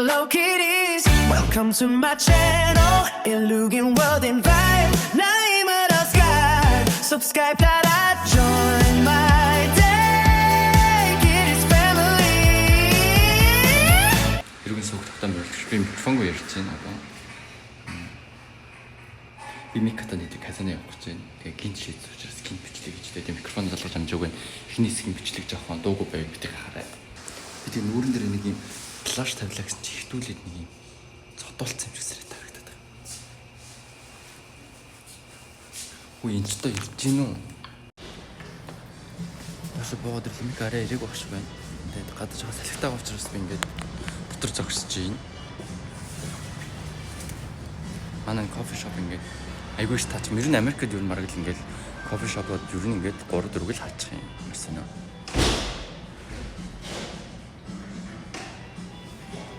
Hello kitties, welcome to my channel. 일루긴 world and vibe. 나이만 sky. Subscribe 따라 join my day. Kitties family. 이러긴 속 덕담 열심히 би микрофонгүй ярьж байна одоо. Би микрофон дээр казана явах гэж байна. Тэгээ гинт шийдэж учраас гинт бичлэг гэж тэгээд микрофон залгаж амжаагүй байна. Эхний хэсгийн бичлэг жоохон дуугүй байв битгий хараа. Би тэг нүүрэн дээр нэг юм флаш тавилаа гэсэн чи хитүүлээд нэг юм цотолцсон юм шиг сэрэг тарагдаад байна. Хөө энэ ч одоо ирж гин үү? Бас боод лимик арай ирэг багш байна. Тэгээд гадаж байгаа салхитаа уучраас би ингээд дотор зогсож байна. Манай кофе шоп ингээд айгүй ш тач мөрн Америкт юу маргал ингээд кофе шопод юу ингээд 3 4 л хаачих юм гэсэн үү.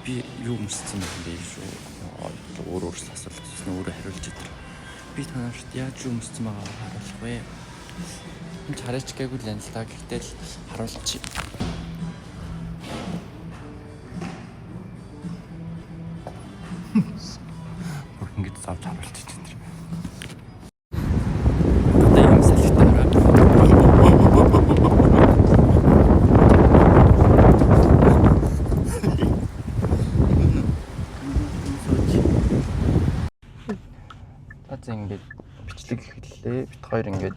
Би юу мөссөн юм бэ шүү. Өөр асуулт асуусан өөрөө хариулж идэр. Би танаас яаж юу мөссөн байгааг харуулах вэ? Энд хараач гээгүй л энэ л та гэхдээ л харуулчих. Ингээд завж харуулчих энэ. Одоо юм салхитаараа. Ингээд бичлэг эхэллээ. Бит хоёр ингээд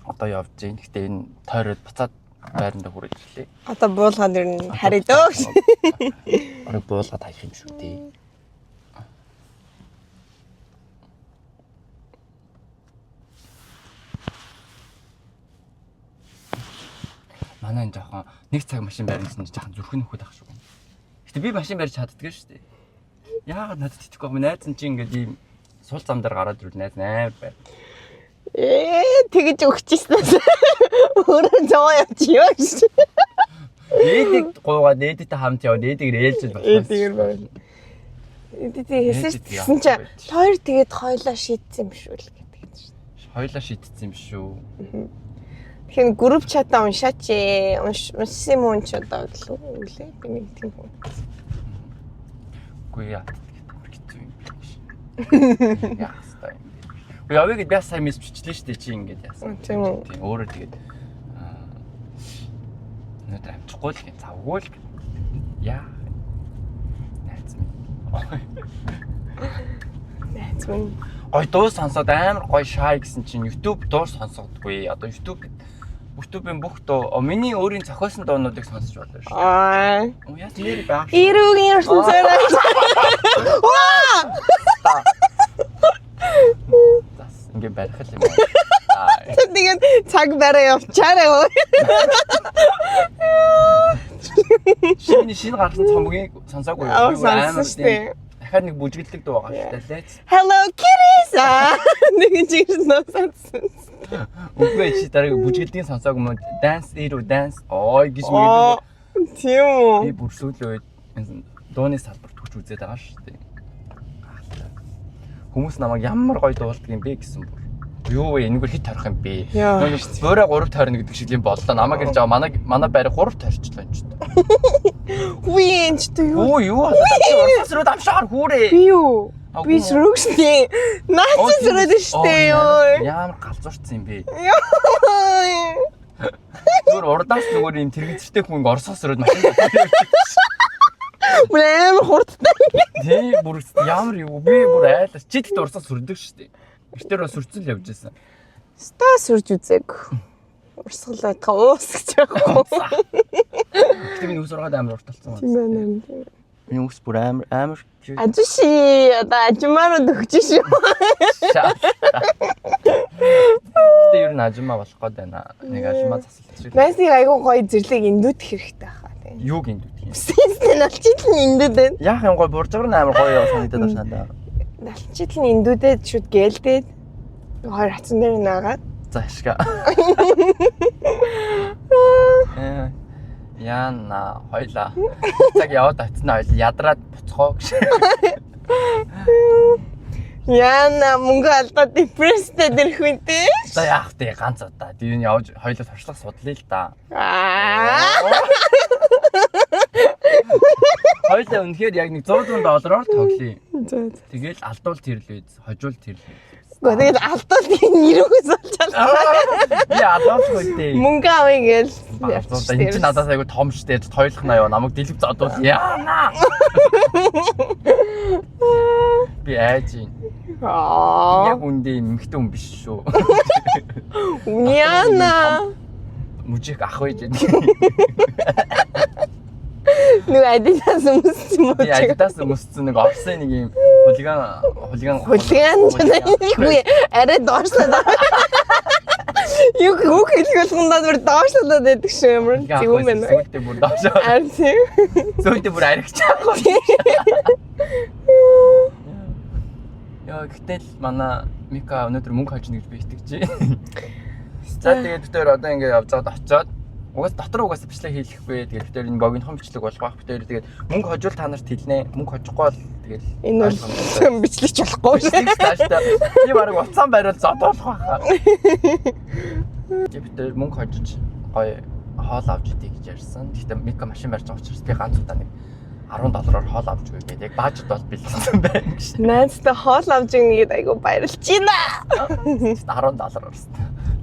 одоо явж гин. Гэтэ энэ тойроод буцаад байранда хүрэж ирлээ. Одоо буулгаад ирнэ харъя дөө. Орой буулгаад хаях юм шүү дээ. Манай энэ жоохон нэг цаг машин барьсан чинь жоохон зүрхэн нөхөд ах шүү. Гэтэ би машин барьж чадддаг шүү дээ. Яагаад надад итгэхгүй юм найз чинь ингээд ийм сул зам дээр гараад ирвэл найз амар байна. Тэгэж өгчихсэн. Өөрөө зоо явчихё гэж. Эдийг гуугаад эдийтэй хамт яваад эдийг ээлжил болох. Эдгээр байна. Эдийг хэлсэн чинь хоёр тэгээд хойлоо шийдсэн юм шүү л гэдэг чинь. Хойлоо шийдсэн юм шүү. Тэгэхээр групп чатаа уншаач ээ. Уншсан юм уу ч одоо үлээ. Би нэг тийм хүн. Үгүй яа. Яастай. Би авиг би сайн мессеж бичлээ шүү дээ чи ингэж яасан. Тийм үү. Тийм өөрөө тэгээд өнөөдөр амжихгүй л гэн завгүй л. Яа. Найз минь. Найз минь. Гой дуу сонсоод амар гой шай гэсэн чинь YouTube дуу сонсохдгүй. Одоо YouTube-ийн бүх дуу миний өөрийн зохиосон дуунуудыг сонсож болно шүү. Аа. Яа нэр байх. Ирүүгийн ертөнцөөр. Ваа! Ингээ барих юм. Тэгээд цаг бараа явчаарай. Шинэ гарсан цомгийн сонсоогүй юу? Сонссон. Дахиад нэг бүжгэлдэг дуу байгаа шүү дээ. Hello kitties. Нэг жигс носсон. Үгүй чи дараа бүжгэлдийн сонсоог юм dance dance ой гэж мэгдэг. Тийм үү. Би бүр сүүлийн үед дууны салбарт хүч үзээд байгаа шүү дээ. Хүмүүс намайг ямар гоё дуулдаг юм бэ гэсэн бүр. Юу вэ энэгээр хит тарих юм бэ? Нөгөө бөөрэ 3 тойрно гэдэг шиг юм боллоо. Намайг ирж байгаа манай байр 3 тойрчлоо энэ ч. Үгүй энэ ч юу. Юу болоо? Урсруу давшаар хүүрээ. Би юу? Би сөрөгчтэй. Наач сөрөөд штэ ёо. Ямар галзуурцсан юм бэ? Ёо. Зүгээр урдаас нөгөө юм тэрэгцтэй хүн орсоос өрөөд машин Блэм хурдтай. Тий бүр ямар юу би бүр айлс чи тэгт урсаас сүрдэг штэ. Эртээр бас сүрцэн л явж байсан. Ста сүрж үзээг. Урсгалаад уусгаж байгаа. Гэтэ миний ус ургаад амар урталцсан. Тийм байна. Миний ус бүр амар Ажиши одоо ажмаарууд өгч шүү. Гэтэ ер нь ажимаа болох гээд байна. Нэг ажимаа засалж. Найсыг айгүй гоё зэрлэг индүүд хэрэгтэй хаа тийм. Юуг индүүд юм? Систем алчитлын индүүд байна. Яах юм гоё буржгар нь амар гоё санагдаад байна надаа. Алчитлын индүүдэд шүд гэлдээд хоёр хацсан дээр наагаад. За ашга. Яна хоёлаа. Цаг яваад атснаа хоёул ядраад буцхоо гэж. Яна мөнгө алдаад депресстэй дэрх үнтэй. За яах вэ ганц удаа. Тэр нь явж хоёлоо туршлага судлаа л да. Хоёлаа үнэхээр яг нэг $100 тоглоё. За. Тэгэл алдуул тэрлээ, хожуул тэрлээ. Гэхдээ алдаад нэрөөс олж чадлаа. Би алдуулгүй дээ. Мөнгө авъя гээл. Энэ чинь надаас айгу том штэ. Тойлох нь аяа намайг дэлгэв зодвол яана. Би айж ин. Яг үндэ эмхтэн хүн биш шүү. Яна. Мужик ах байж байна. Нэг Adidas өмссөн юм уу? Adidas өмссөн нэг Орсын нэг юм хулиган Үгүй арай доошлоо. Юу хөөх хэлгүүлэнгүүнд бүр доошлоод байдаг шүү ямар тийм юм байна. Сүлдээ бүр доошлоо. Арай тийм. Сүлдээ бүр аригчаахгүй. Яа гэтэл манай Мика өнөөдөр мөнгө хожно гэж би итгэж байна. За тэгээд битээр одоо ингэ явж байгаад очиод дотор угаасаа бичлэг хийлэхгүй. Тэгээд битээр энэ богинохон бичлэг болох байх. Битээр тэгээд мөнгө хожвол та нарт хэлнэ. Мөнгө хожихгүй бол тэгээд энэ бол бичлэгч болохгүй шүү. Тааштай. Би бараг уцаан бариул зодоолох байхаа. Тэгээд битээр мөнгө хожиж гоё хоол авч идэх гэж ярьсан. Гэхдээ Мика машин барьж байгаа учраас би ганц удаа нэг $10 хоол авч өгье гэдэг. Яг баажд бол бэлдсэн байна гэж. Найзтай хоол авч игнэгээд айгу баярлж байна. $10 орсон.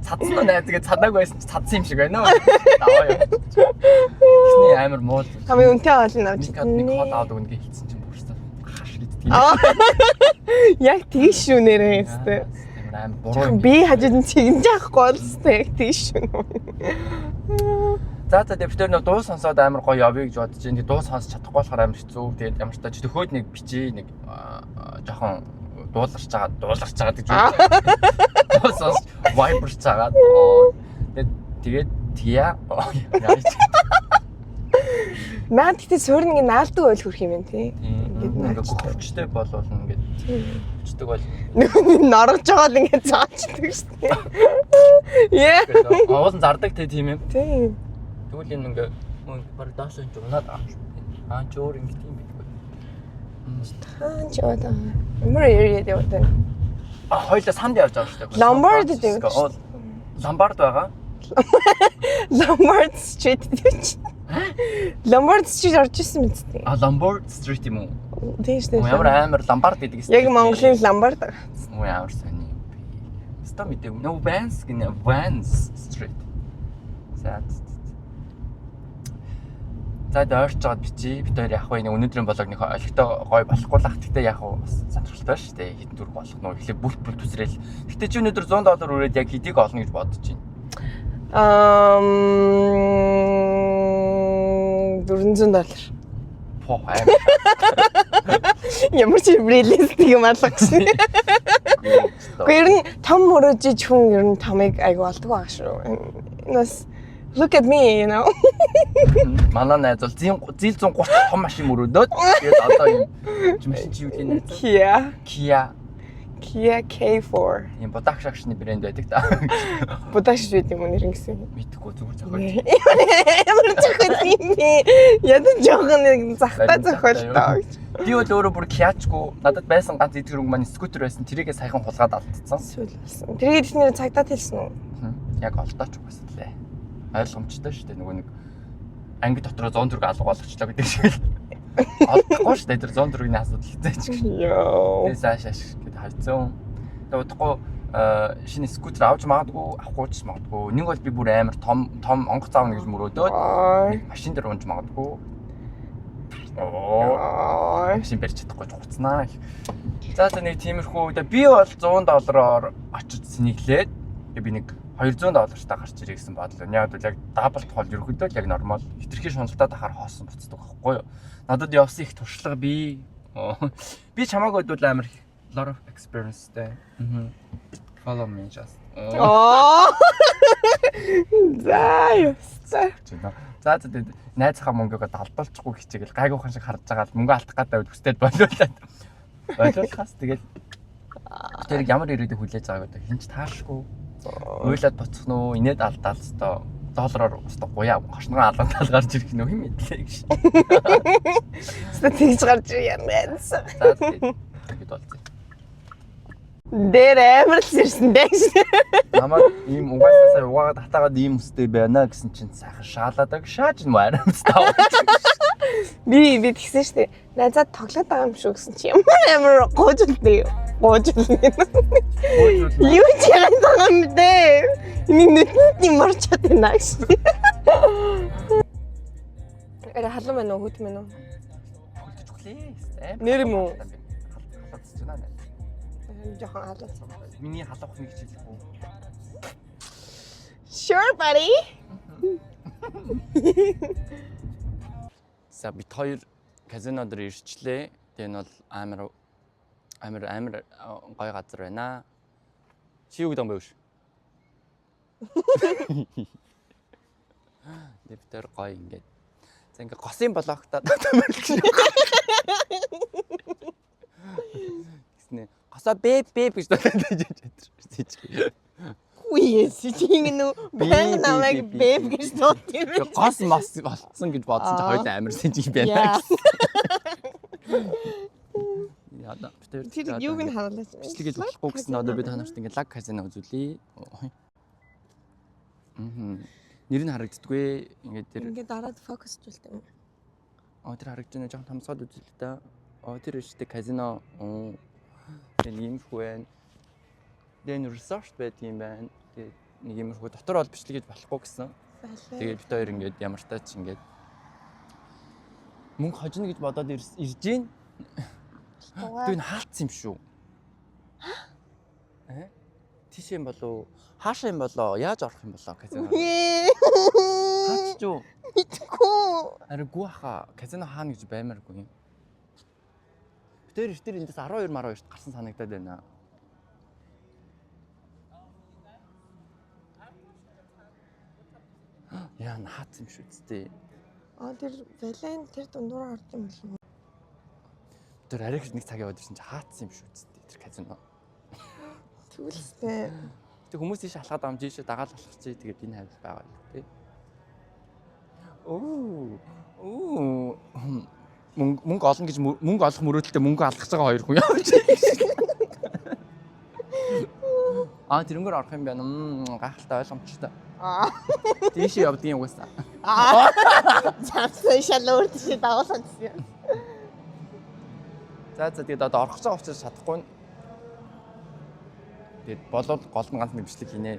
Цадсан найз тэгээд цадааг байсан ч цадсан юм шиг байна уу? Аваа юу. Эхний амар муу. Хамгийн үнэтэй хоол авч нэг хоол аваад өгнө гэж хэлсэн чинь бүрсэн. Хаш гэдэг. Яг тийш шүү нэрээ өстэй. Амар буруу. Би хажууд нь чигнэж авахгүй болстой яг тийш шүү. За дэвтэр нөө дуу сонсоод амар гоё явъя гэж бодож байна. Дуу сонсож чадахгүй болохоор амар хэцүү. Тэгээд ямар ч тач төхөөд нэг бичээ нэг жоохон дууларч байгаа гэж байна. Дуу сонсож вайберч байгаа. Тэгээд тия. Наад тэгтээ суурь нэг наалдаг ойл хөрх юм байна тий. Ингээд гохчтой болвол ингээд хүчдэг бол норгож байгаа л ингээд цаачдаг шүү дээ. Яа. Оолн зардаг тийм юм. Тийм. Тэгвэл энэ ингээ баг доош нь унаад аа ч өөр ингэ тийм бидгүй. Таан ч одоо ямар area дээр одоо хоёлаа санд явж байгаа шүү дээ. Lombard гэдэг. Lombard байгаа. Lombard Street гэж. Lombard Street орж ирсэн мэт. Lombard Street юм уу? Тийм шүү дээ. Ямар амар Lombard гэдэг. Яг Монголын Lombard байгаа. Ямар сони. Ста мэдээ. No Vans гэнэ Vans Street. За дойрч жаад бичиж бид хоёр яг нэг өнөөдрийн блог нэг олигтой гой болохгүй л ах. Гэхдээ яг бас сонирхолтой шүү дээ. Хэдэн төр болох нь эхлээ бүлт үзрээл. Гэхдээ чи өнөөдөр $100 өрөөд яг хэдийг олно гэж бодож байна. $400. По аим. Ямар ч реалистик юм алгасан. Гэхдээ ер нь том мөрөжиж хүн ер нь томыг айгу олдог байгаа шүү. Нас look at me, you know. Манай найз бол зил 130 том машин мөрөөдөөд тэгээд одоо юм машин чи юу лээ найз? Kia K4. Ийм будак шагшны брэнд байдаг та. Будак шүү дээ юм нэр ингэсэн. Мэдхгүй зүгээр зохиолч. Ямар зохиолч юм бэ? Ядаж жоохон нэг захтай зохиолтой. Би бол өөрөө бүр Kia-чгүй надад байсан ганц эдгэр өнгө маань скутер байсан. Тэрийгээ саяхан хулгаад алдсан. Сүүл болсон. Тэрийг тэснэр цагтаад хэлсэн үү? Яг олдооч угаасаа лээ. Ойлгомжтой шүү дээ нөгөө нэг анги дотроо 100 төгрөг алга болгочлоо гэдэг шиг л. Олдохгүй шүү дээ тэр 100 төгрөгийн асуудал хэвчээч. Йоо. Тэгээ цаашаа гэд харцсан. Тэгээ удахгүй шинэ скутер авч магадгүй авахгүй ч магадгүй. Нэг бол би бүр амар том онгоц аавна гэж мөрөөдөөд нэг машин дээр унж магадгүй. Машин барьж чадахгүй хуцнаа. За нэг тиймэрхүү үедээ би бол $100-оор очиж сэнийглээд би нэг $200 та гарч ирээ гэсэн бодлоо. Яг л яг дабл тоол ерөөхдөө л яг нормал хитрхи шуналтаад ахаар хоосон буцдаг байхгүй юу. Надад явсан их туршлага би чамааг бодвол амар lot of experience дээ. Follow me just. За найзхаа мөнгөөгөө далдуулчихгүй хичээгээл гайгүйхан шиг харж байгаа л мөнгө алдах гэдэг үстэд болоолаа. Ойлгохаас тэгэл тэр ямар ирээдүйг хүлээж байгааг одоо хинч таашгүй. Уйлаад боцох нь уу, инээд алдаал өстой $1 өстой гуяа хошногоо алгантал гарч ирэх нь юм мэдлээ гэж. Тэгж гарч ирээ. За тэгэд болчих. Дээр амар л ирсэн дээ. Намайг ийм угаасаа угаагаад татаагаад ийм өстэй байна гэсэн чинь сайхан шаалаадаг шааж нь маар өстэй. Би тэгсэн штэ. Найзаад тоглоод байгаа юм шүү гэсэн чи ямар гоожултэй. Гоожулнэ. Юу ч яагаад юм бэ? Миний нүдний марчаад байна гэсэн. Эра халуун байна уу, хөт мэн үү? Хөдөлж өглөө. Нэр юм уу? Халаацж байна. Жохон халуун. Миний халаах нэг хичээлэх үү? Sure buddy. За бид хоёр казино дээр ирчлээ. Тэгээ нь бол амар гоё газар байна. Чи юу гэдэг юм бэ? Бид хоёр гоё ингээд. За ингээд госын блоктаа татамарлж. Гэснэ госоо бэб гэж татаж яж. Үе сичинг нүү бэн намайг бэб гэж дуудсан. Гос мас болцсон гэж бодсон чи хоёул амар сэнжиг байна. Яда битэр. Тэр юуг нь харуулсан. Бичлэгэж болохгүй гэсэн одоо би та нарт ингээд лаг казино үзүүлье. Нэр нь харагддаггүй. Ингээд тэр ингээд дараад фокусжуулт юм. Тэр харагдж байна. Жохон томсгоод үзэл л да. Тэр өштэй казино. Тэр иймэрхүү байна. Дэн resort байдаг юм байна. Тэгээд нэг иймэрхүү дотор бол бичлэгэж болохгүй гэсэн. Тэгээд бид хоёр ингээд ямар тач ингээд мөнгө хожно гэж бодоод ирж гин. Тэр нь хаалцсан юм шүү. Тийш юм болов? Хаашаа юм болоо? Яаж орох юм болоо казино? Хаач юу? Итгэхгүй. Ариггүй хаа. Казино хаана гэж баймааргүй юм. Бид хоёр эртээр эндээс 12 гарсан санагдаад байна. Яа хаацсан юм шүү дээ. Тэр Вален тэр дундуур орж юм болов уу? Тэр ариг нэг цаг яваад ирсэн чи хаацсан юм шүү дээ тэр казино. Түлстэй. Тэг хүмүүс ийш алхаад амж ийш дагаал алхах чи тэгээд энэ хайвал байгаа юм тий. Мөнгө олно гэж мөнгө олох мөрөөдөлтэй мөнгө алгах байгаа хоёр хүн явж. Тэрнгээр орох юм байна. Гахалтай ойлгомжтой. Тийш явдгийн угаасаа. Цаасан шал өөрт чи дагуулсан гэсэн. За тэгээд одоо орох гэж байгаа учраас чадахгүй. Тэгээд болоод гол нь ганц нэг бичлэг хийнэ.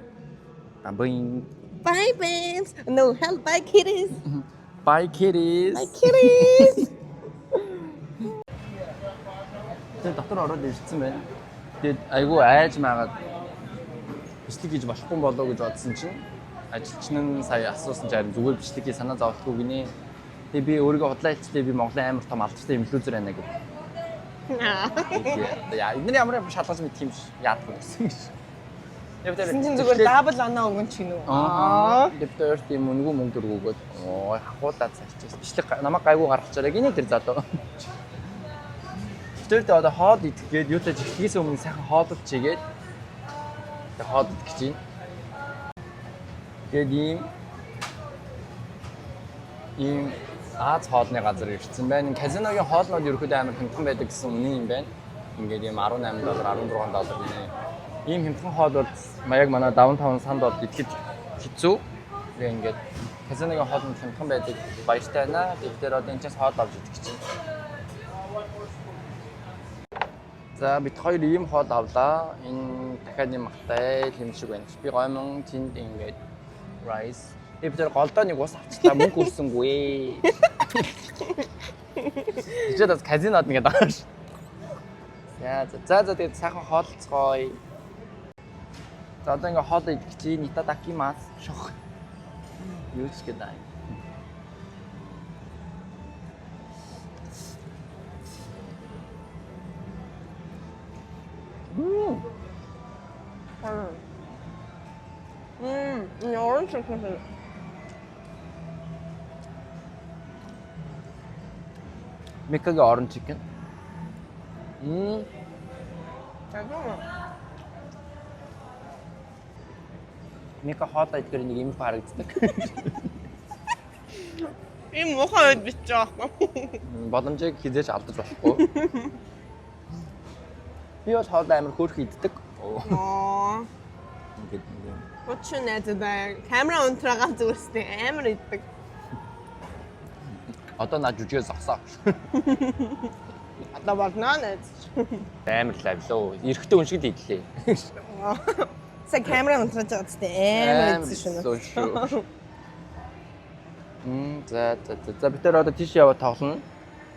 Bye babes. No help bye kitties. Bye kitties. Bye kitties. Тэгээд дотор ороод ирсэн байна. Тэгээд айгүй айж maaгаад бичлэг хийж болохгүй болоо гэж бодсон чинь ажилчин нь сая асуусан чинь зүгээр бичлэгийг санаа зовлтгүй гинэ. Тэгээ би өөрийгөө худлаа хэлчихлээ би Монголын амар том алдартай инфлюенсер байна гэдэг. Яа, энэ ямар шалгаж мэд тийм яах вэ гэсэн гэж. Син зүгээр дабл оноо өгөн чинь үү? Дэвтэр тийм үнгүү мөнгө дөргөөгөөд хахуулаад цаачаас бичлэг намайг гайгүй гаргачаараа гинэ тэр залуу. Тэрд одоо хоол идэх гээд юутай жиглээс өмнө сайхан хоолд чигээд тэг хоолд гэж юм. Тэгээд ийм Аз хоолны газар ирсэн байна. Казиногийн хоолнууд ерөөхдөө амар хямдхан байдаг гэсэн үнэн юм байна. Ингээд ийм $18, $16 гинэ. Ийм хямдхан хоол бол яг манай даунтаун санд бол идэхэд хэцүү. Тэгээ ингээд казиногийн хоолнд хямдхан байдаг баяртай байна. Тэгэхээр одоо энэ ч хоол авч идэх гэж байна. За бид хоёр ийм хоол авлаа. Энэ дахиад юм ахтай юм шиг байна. Би гомон тэнд ингээд rice бид голдоо нэг ус авчлаа мөнгө өрсөнгүй. Тэжээд бас казинод нэгээд байгаа ш. За тэгээд сайхан хоолцгоё. За одоо ингээ хоол идэх чинь итадакимас шох. Юу ч гэдэг. Orange chicken. Mekkaгийн orange chicken. Мека хоолой идгээр нэг юм харагддаг. Ийм мохоо байд бич байгаа. Боломжийг хизээж алдаж болохгүй. Би бол хоолой амар хөөрх иддэг. Ингээд нэг. Өчигдөр найзтай камера унтраагаа зүгээрстэй амар иддэг. Одоо наа жүжигээс зогсоо. Одоо болно нэ. Амар лавлоо. Эрэхтэй хүн шиг л идлээ. Сая камера унтраж байгаа ч амар эзэн шүү. За бид тэр одоо тийш яваад тоглоно.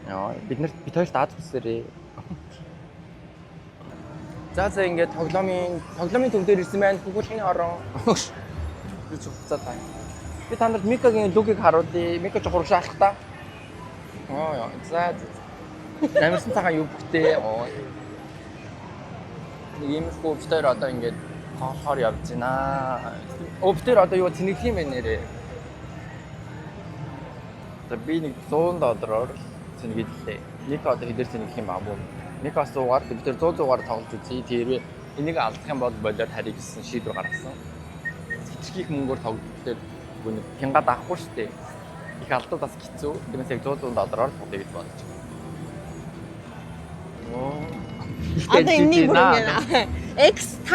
Яа, бид хоёрт Аз бүсээрээ. За ингээд тоглоомын төв дээр ирсэн байна. Гүгүүлхний орон. Би цуцаад байна. Би та нарт Микагийн лугийг харуулъя. Мика ч хурагшаалах та. Яа. За. Амарсан цагаан юу бөхтэй. Нэг юм их бид хоёр одоо ингээд тоглохоор явж байна. Бид хоёр одоо юу тэнэх юм бэ нэрээ? За би нэг 100 доллараар тэнэглээ. Мика одоо хэдэр тэнэх юм аа буу. Мика суугаар бид тэр 100-100-аар тоглож үзье. Тэр энийг алдах юм бол болоод харъя гэсэн шийдвэр гаргасан. Хитрхийх мөнгөөр тоглох дээр гүн хянгаад авахгүй шүү дээ. Их алдаад бас хэцүү. Тиймээс яг 100 доллараар тоглоё гэж бодож байна. Одоо энийг бүрэн X5.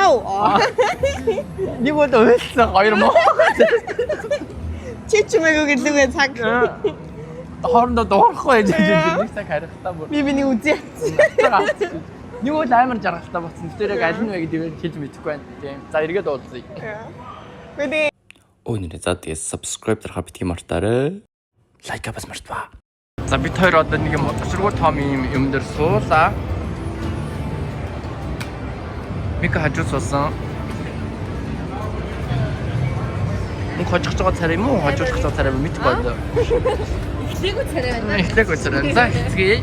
Нэг бол ойлсон хоёр моо. Чичмээгөө гэлүүгээ цаг. Хоорондоо дуурахгүй байж нэг цаг харихтаа бүр. Би миний үзье. Нэг бол амар жаргалтай болсон. Тэр яг аль нь вэ гэдгийг хэлж мэдэхгүй байна. Тийм. За эргээд уулзъя. Мэдээ. Өнөөдөр за тэгээ subscribe дарахаа битгий мартаарай. Лайк бас мартваа. За бид хоёр одоо нэг юм ташргуул том юм дээр суулаа. Мика хажуу суусан. Мөн хожих байгаа царай юм уу? Хожуулах байгаа царай мэдгүй байна. Ихлээгүү царай байна. Ихлээгүү царай. За хэцгээ.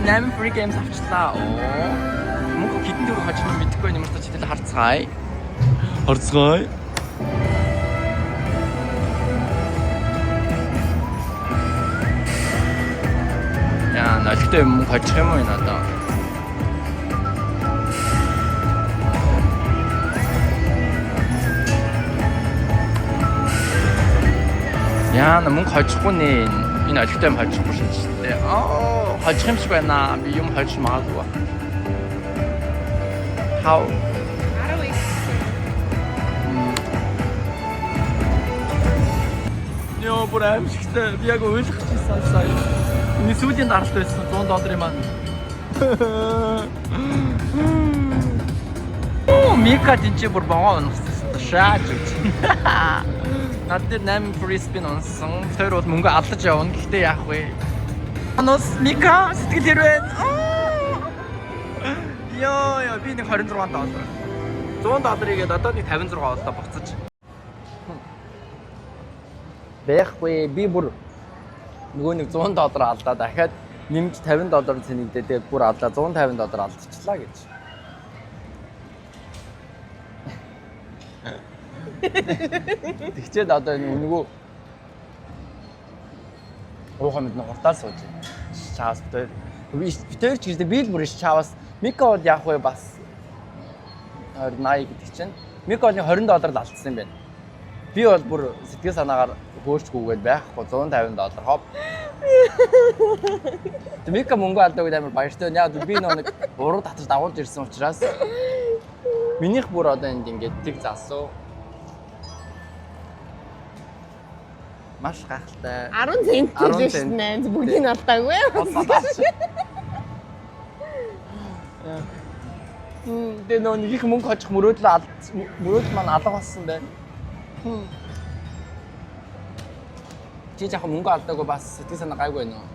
8 free games авчлаа. Мөн хитэн дээр хожих нь мэдгүй юм уу? Чи харцгаая. Харцгаая. Яа, нэлээд юм хожих юм уу энэ одоо? Яа, мөнгө хожихгүй нэ. Энэ олигтой юм хожихгүй шүү дээ. Хожих юм шиг байна. Би юм хожиж магадгүй. How? Яа, бүр аимшигтай. Би яг ойлгочихсан сая. Энэ сүүлийн даралт байсан 100 доллар юм аа. Мика тийч бүр богоо унасан. Шаач. Над дээр 8 free spin унсан. Тэр бол мөнгө алдаж явна. Гэхдээ яах вэ? Анос Мика сэтгэл хэрвэн. Яа, би нэг 26 доллар. 100 долларыг одоо нэг 56 болоо буцаж. Бэхгүй би бүр нөгөө нэг 100 доллар алдаа дахиад нэмж 50 доллар цэнэгдээ тэгээд бүр алдлаа 150 доллар алдчихлаа гэж. Тэгчээд одоо нөгөө уухамд нэг гортаар сууж байна. Чаас битэр ч гэдэг би л бүр чаас Мика бол яах вэ бас 80 гэдэг чинь Мика бол 20 доллар алдсан юм байна. Би бол бүр сэтгэл санаагаар хөөрчгүйгээд байхгүй 150 доллар хоп. Мика мөнгө алдаагүй амар баяртай. Яг би нэг уруу татаж дагуулж ирсэн учраас минийх бүр одоо энд ингээд тэг заасуу. Маш гахалтай. 10 цент л шүү дээ. Бүгдийг нь алдаагүй. Тэгээ нөө нэг их мөнгө хожих мөрөөдөл маань алга болсон байна. Чи яг мөнгө алдаагүй бас сэтгэл санаа гайгүй байна уу?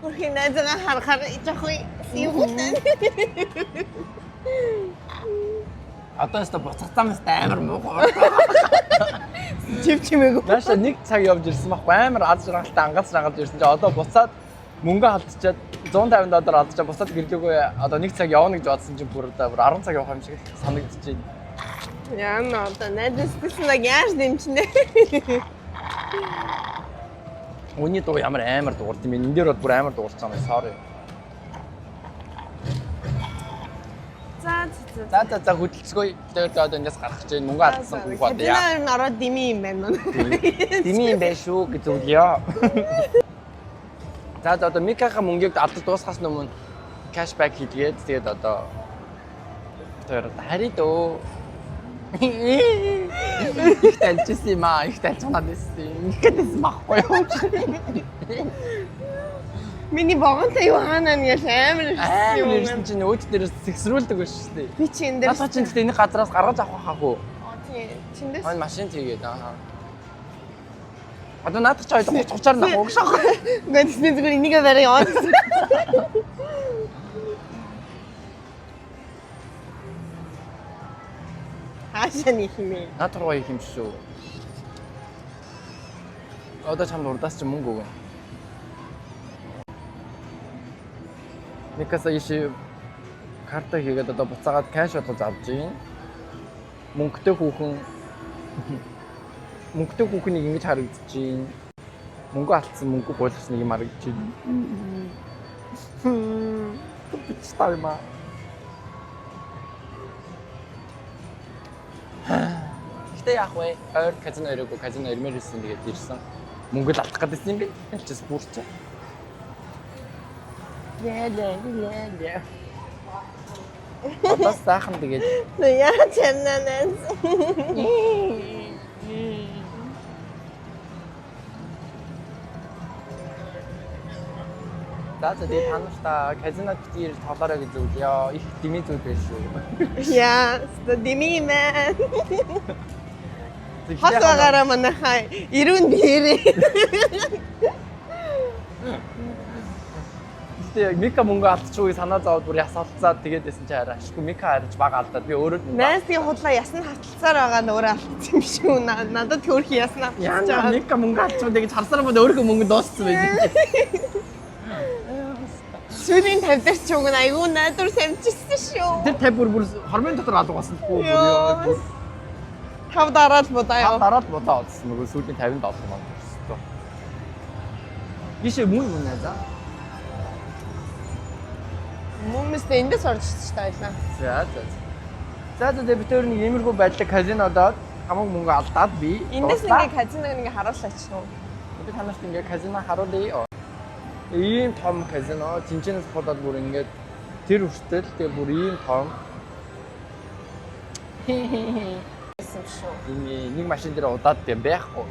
Бүрхийн найзгаа харахаар ичахгүй сивгүүтэн. Одоо өстө буцагтаамаас амар муухай. Чивчмээгөө. Нааша нэг цаг явж ирсэн байхгүй амар аз жаргалтай ангалж ирсэн чи одоо буцаад мөнгө алдчихад 150 доллар алдчихад буцаад гэрлээгөө одоо нэг цаг явна гэж бодсон чи бүр 10 цаг явах юм шиг санагдчихэв. Яа наа одоо найзсдаг яаж дэмчнэ. Үний дуу амар дуурд юм. Энэ дээр бол бүр амар дуурч байгаа юм. Sorry. За хөдөлцгөө. Тэгээд одоо ингээс гарах гэж мөнгө алдсан хүн бод яа. Тэр нараа дими юм байна. Дими юм байх шүү гэж үгүй. За одоо Микаха мөнгийг алдаж дуусгаас өмнө кэшбэк хийгээд тэгээд одоо тэр харид өө Их тайлжсэн юм аа. Их тайлж надад ирсэн. Их гэдсэн баггүй юу? Миний богонтой юу хаана нэг амар Ирсэн чинь өөд дээрээс сэгсрүүлдэг байна шүү дээ. Би чи энэ дээр Надад чинь гэхдээ энэ газраас гаргаж авах хаагүй. тий чиндээс Аа машин тэгээд аа. Одоо надад ч ойлго 30-аар нах угшаах. ингээд зүгээр энийг барай яваа. Хаашаа нэг химээ. Наад руу их юм шүү. Одоо чамд урдаас ч мөнгө өгнө. Никаса иши карта хийгээд одоо буцаагаад кэш болгож авч ийн. Мөнгөтэй хүүхнийг ингэж харагдаж ийн. Мөнгө алдсан мөнгө гуйлгасан нэг юм харагдаж ийн. Бичтайма. Гэтэ яах вэ? Ойр казино ирмээр ирсэн тэгээд ирсэн. Мөнгө л алдах гэдсэн юм би. Ялчс бүрч. Яа. Одоо сайхан тэгээд Яа чананаас. Дээд танарта казинод битээр тоглоорой гэж зөвлөё. Их дими зүйл байж шүү. Яа, дими мэн. Хасаагаараа манайхаа ирүүн биэрээ. Гэтэ Мика мөнгө алдчихгүй санаа зовоод бүр яс олцаад тэгээд байсан чи хараа. Ашгүй Мика харж бага алдаад би өөрөө Найсгийн худлаа ясна хаталцаар байгаа нь өөрөө алдсан юм шүү. Надад хөөрхи ясна хаталцаж яа байгаа. Мика мөнгө алдчихгүй гэж харсаар бод өөрөө мөнгө дууссан байсан. Сүүлийн 50 дээр ч уг нь айгүй найдвар самжижсэн шүү. Тэр 50 бүр хормын дотор алгасан гэхгүй бүр. Тав дараад бодаа. Дараад бодоо олсон нөгөө сүүлийн 50-д олсон маань өстой. Гişэ муу юм наа за. Хүмүүстэй эндээс орж ирсэн шүү дээ. За бид өөр нэг иймэрхүү байдлаар казинодод хамаг мөнгө алдаад би Эндээс ингээ казиног ингээ харуулаач нөө. би танаас ингээ казино харуулъя. Ийм том казино жинчнээс болоод бүр ингээд тэр хүртэл тэгээ бүр ийм том Гэсэн шүү. нэг машин дээр удаад юм байхгүй.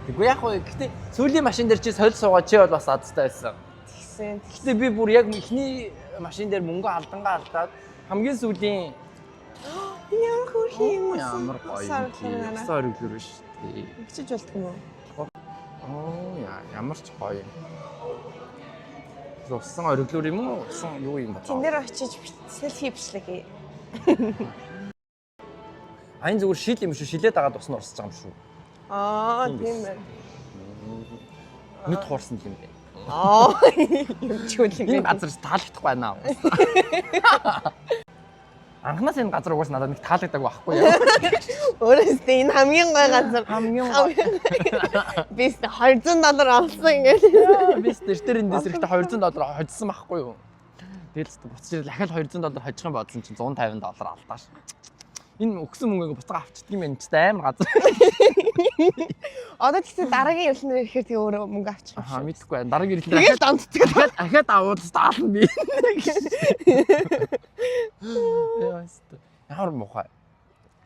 Тэггүй яг хөө гэхдээ сүүлийн машин дээр чи солил суугаад чи бол бас азтай байсан. Тэгсэн. Гэхдээ би бүр яг ихний машин дээр мөнгө алдангаа алдаад хамгийн сүүлийн Энэ ямар хөөрхи юм уу? ямар гоё. Сорглөр шүү дээ. Игчиж болтго юм уу? Оо ямар ч гоё юм. Усан ориглоор юм уу? Усан юу юм бэ? Тэн дээр очиж селфи бичлэгээ. Айн зүгээр шил юм шүү. Шилээд агаад усна урсаж байгаа юм шүү. Аа, тийм байна. Нүд хуурсан юм бэ. Аа, юм чүүл юм. Энэ газар таалагдахгүй байна. Анхнаас энэ газар угаас надад нэг таалагдаагүй байхгүй яа. Өөрөөсөө энэ хамгийн гой газар. Бис $200 олсон ингээд. Бис тэр эндээс ирэхдээ $200 хоцсон байхгүй юу? Тэгэл буцаж дахиад $200 хожих юм бодсон чинь $150 алдааш. Энэ өгсөн мөнгөийг буцаага авчдаг юм энэ ч амар газар. Одоо тэгтээ дараагийн ертөнцөөр ирэхээр тэгээ өөрөө мөнгө авчих юм Аа шүү. мэдхгүй байна. Дараагийн ирэхдээ дахиад аваад таална би. Ямар муухай.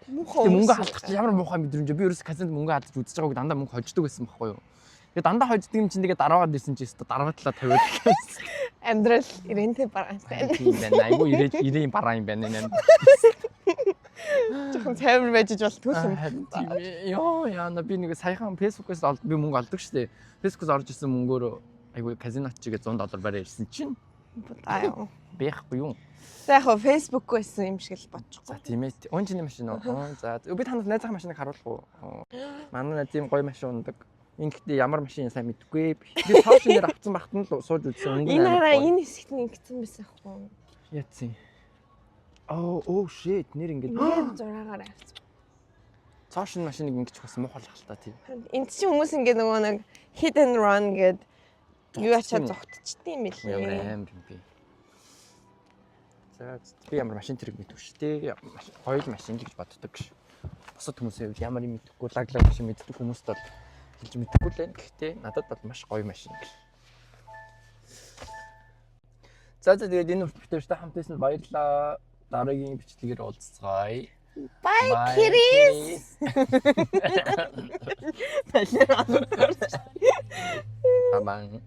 Муухай Мөнгө алдах чинь ямар муухай мэдрэмж. Би ерөөс казинд мөнгө алдаж үзэж байгааг дандаа мөнгө хождог байсан байхгүй юу? Тэгээ дандаа хождог юм чинь тэгээ дараагаад ирсэн чинь дараагаа талаа тавиад. Амьдрал ирэнтэй бараантай. Тийм байна. Айгу 90-ийн бараа юм байна энэ. Жохон цайвар байж болтгүй юм. Йоо яана би нэг саяхан фэйсбүүкээс би мөнгө олдог штэ. Фэйсбүүкээс орж ирсэн мөнгөөр айгу казино чигээ $100 барай ирсэн чинь. Аа. Бэхгүй юу? За яг фэйсбүүк байсан юм шиг л бодчихгүй. За тийм ээ. Онжины машин уу? За би танаас найзах машиныг харуулах уу? Манай найз ийм гоё машин ундаг. Ингэхдээ ямар машин сайн мэдгүй. Би цаашнаар авцсан бахтан л сууж үзсэн өнгө. Энэ хараа энэ хэсэгт ингэсэн байсан ахгүй. Яцсан. Oh shit нэр ингэж Ингээд зураагаар авсан. цаашны машиныг ингэж бас муухай л та тийм. Энд чинь хүмүүс ингээд нөгөө нэг hit and run гэд юу ачаад зогтчихдээ юм Ямар билээ. амар юм бэ. За би ямар машин тэрэг мэдвэ шүү дээ. Гоё машин гэж боддог гэж. Бусад хүмүүсийн хувьд ямар юм мэдэхгүй лаглаг машин мэддэг хүмүүст бол хэлж мэдэхгүй л байна. Гэхдээ надад бол маш гоё машин гэж. За тэгээд энэ үргэлжлэлтэй хамт байсан баярлалаа. Дараагийн бичлэгээр уулзцгаая. Bye, kitties. Bye.